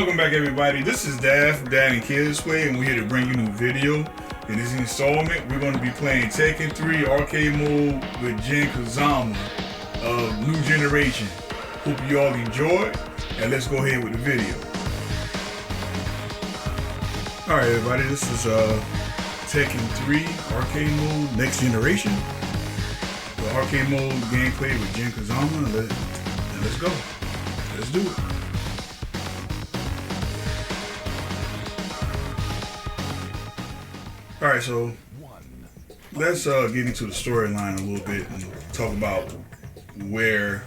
Welcome back, everybody. This is Dad and Kids Play, and we're here to bring you a new video. In this installment, we're going to be playing Tekken 3 arcade mode with Jin Kazama of New Generation. Hope you all enjoy, and let's go ahead with the video. Alright, everybody, this is Tekken 3 arcade mode Next Generation. The arcade mode gameplay with Jin Kazama. Let's go. Let's do it. Alright, so let's get into the storyline a little bit and talk about where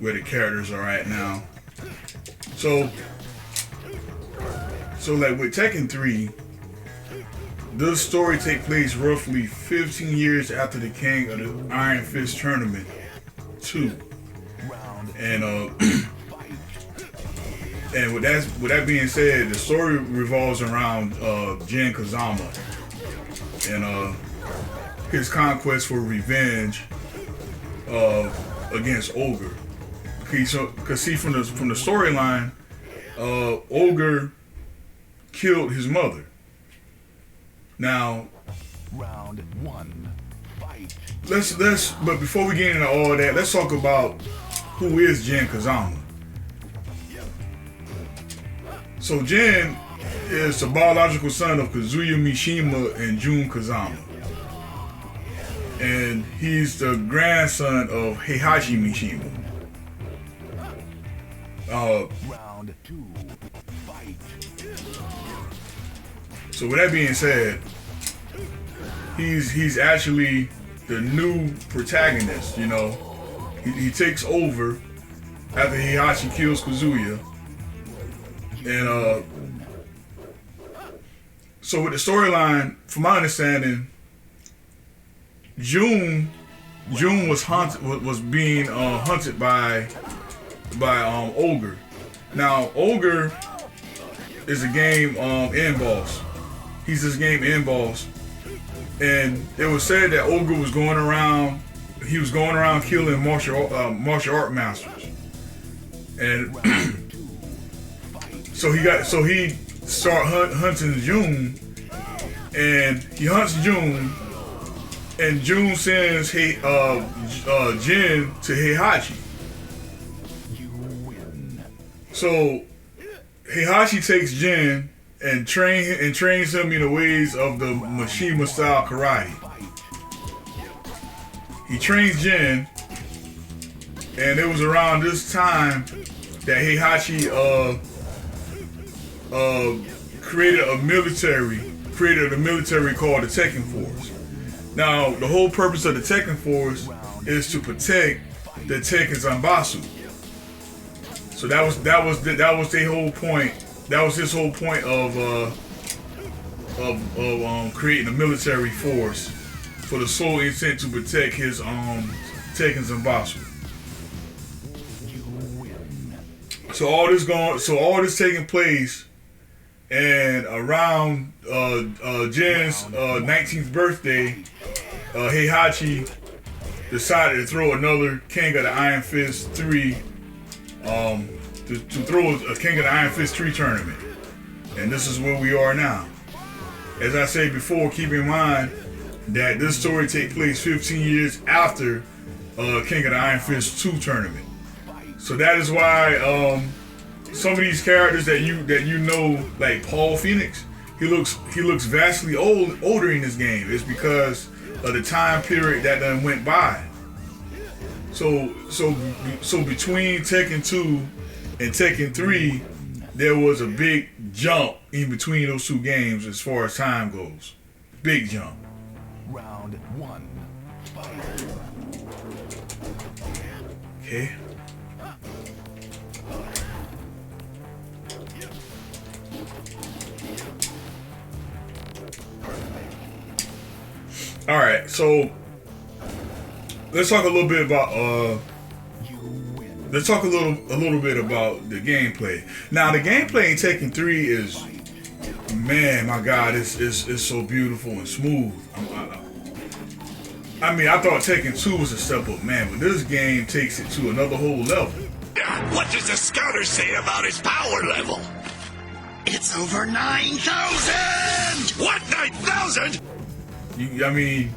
the characters are at now. So like with Tekken 3, this story takes place roughly 15 years after the King of the Iron Fist Tournament 2. And and with that being said, the story revolves around Jin Kazama and his conquest for revenge against Ogre. Because see, from the storyline, Ogre killed his mother. Now, round one, fight. But before we get into all that, let's talk about who is Jin Kazama. So Jin is the biological son of Kazuya Mishima and Jun Kazama. And he's the grandson of Heihachi Mishima. Round two, fight. So with that being said, he's actually the new protagonist, you know. He takes over after Heihachi kills Kazuya. And so with the storyline, from my understanding, Jun was being hunted by Ogre. Now Ogre is a game end boss. He's this game end boss, and it was said that Ogre was going around. He was going around killing martial art masters, and so he started hunting Jun, and he hunts Jun, and Jun sends Jin to Heihachi. So Heihachi takes Jin and trains him in the ways of the Mishima style karate. He trains Jin, and it was around this time that Heihachi created a military called the Tekken Force. Now, the whole purpose of the Tekken Force is to protect the Tekken Zanbatsu. So that was their whole point. That was his whole point of creating a military force for the sole intent to protect his Tekken Zanbatsu. So all this taking place, and around Jin's 19th birthday, Heihachi decided to throw another King of the Iron Fist 3, to throw a King of the Iron Fist 3 tournament. And this is where we are now. As I said before, keep in mind that this story takes place 15 years after King of the Iron Fist 2 tournament. So that is why some of these characters that you know, like Paul Phoenix, he looks vastly older in this game. It's because of the time period that done went by. So between Tekken 2 and Tekken 3, there was a big jump in between those two games as far as time goes. Big jump. Round one. Okay. All right, so let's talk a little bit about the gameplay. Now, the gameplay in Tekken 3 is, man, my God, it's so beautiful and smooth. I mean, I thought Tekken 2 was a step up, man, but this game takes it to another whole level. What does the scouter say about his power level? It's over 9,000! What, 9,000? I mean,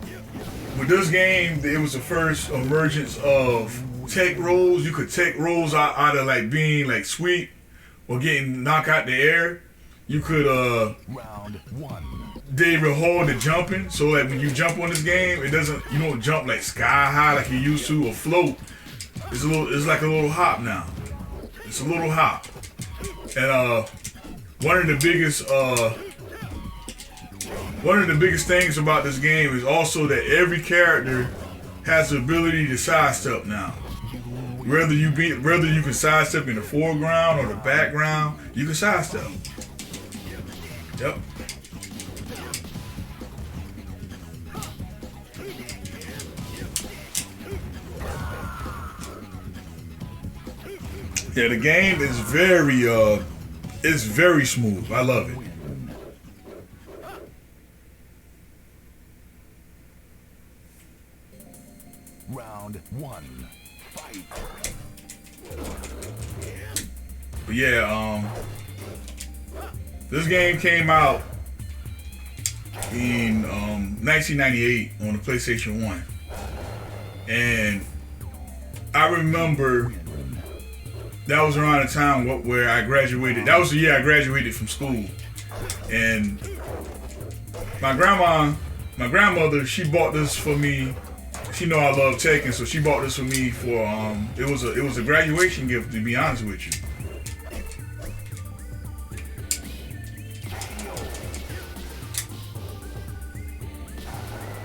with this game, it was the first emergence of tech rolls. You could tech rolls out of like being like sweep or getting knocked out the air. You could Round one. they hold the jumping, so like when you jump on this game, you don't jump like sky high like you used to or float. It's like a little hop now. It's a little hop. And one of the biggest things about this game is also that every character has the ability to sidestep now. Whether you can sidestep in the foreground or the background, you can sidestep. Yep. Yeah, the game is it's very smooth. I love it. Round one. Fight. But yeah, this game came out in 1998 on the PlayStation 1. And I remember that was around the time where I graduated. That was the year I graduated from school. And my grandmother, she bought this for me. She know I love Tekken, so she bought this for me for it was a graduation gift, to be honest with you.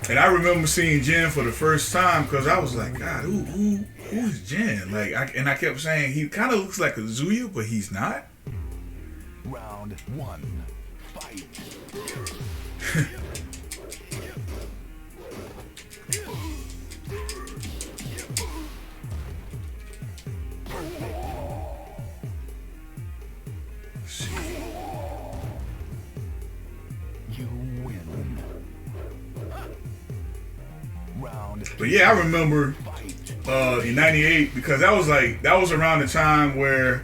And I remember seeing Jen for the first time because I was like, God, who is Jen? Like, I kept saying he kind of looks like a Zuya, but he's not. Round one. Fight. You win. Round. But yeah, I remember in '98 because that was around the time where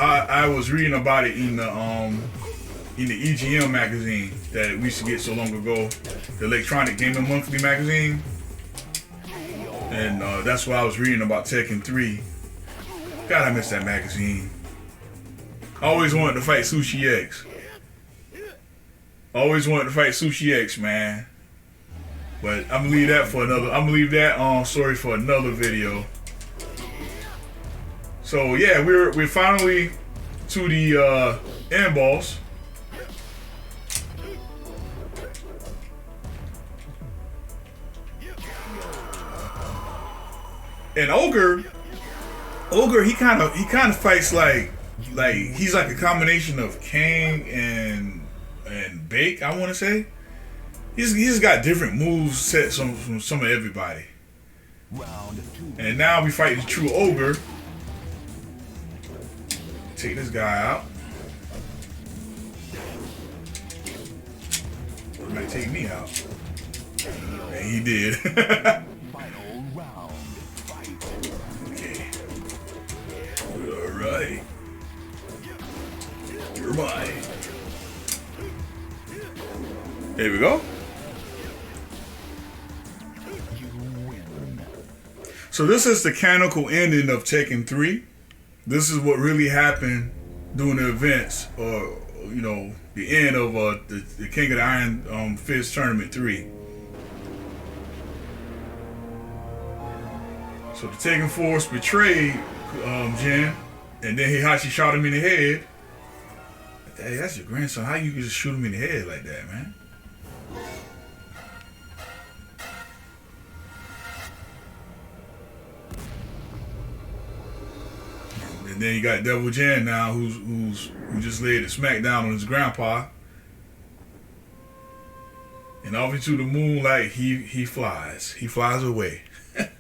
I was reading about it in the EGM magazine that we used to get so long ago, the Electronic Gaming Monthly magazine, and that's why I was reading about Tekken 3. God, I miss that magazine. I always wanted to fight Sushi X. Always wanted to fight Sushi X, man. But I'm gonna leave that story for another video. So yeah, we're finally to the end boss. And Ogre, he kind of fights like he's like a combination of Kang and Bake, I want to say. He's got different moves set from some of everybody. And now we fight the true Ogre. Take this guy out. He might take me out. And he did. Final round. Fight. Okay. Alright. You're mine. There we go. So this is the canonical ending of Tekken 3. This is what really happened during the events, or the end of the King of the Iron Fist Tournament 3. So the Tekken Force betrayed Jin, and then Heihachi shot him in the head. Hey, that's your grandson. How you just shoot him in the head like that, man? And then you got Devil Jin now, who just laid a smackdown on his grandpa. And off into the moonlight, he flies. He flies away. The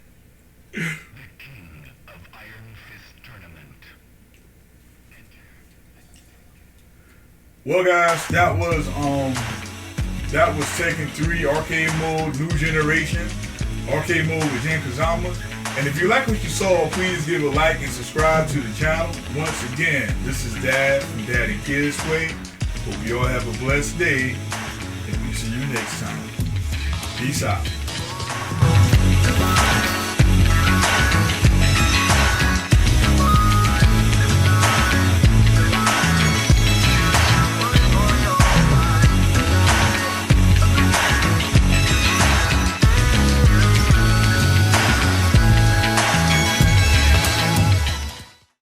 King of Iron Fist Tournament. Well, guys, that was Tekken 3 arcade mode, new generation, arcade mode with Jin Kazama. And if you like what you saw, please give a like and subscribe to the channel. Once again, this is Dad from Dad and Kids Play. Hope you all have a blessed day, and we see you next time. Peace out.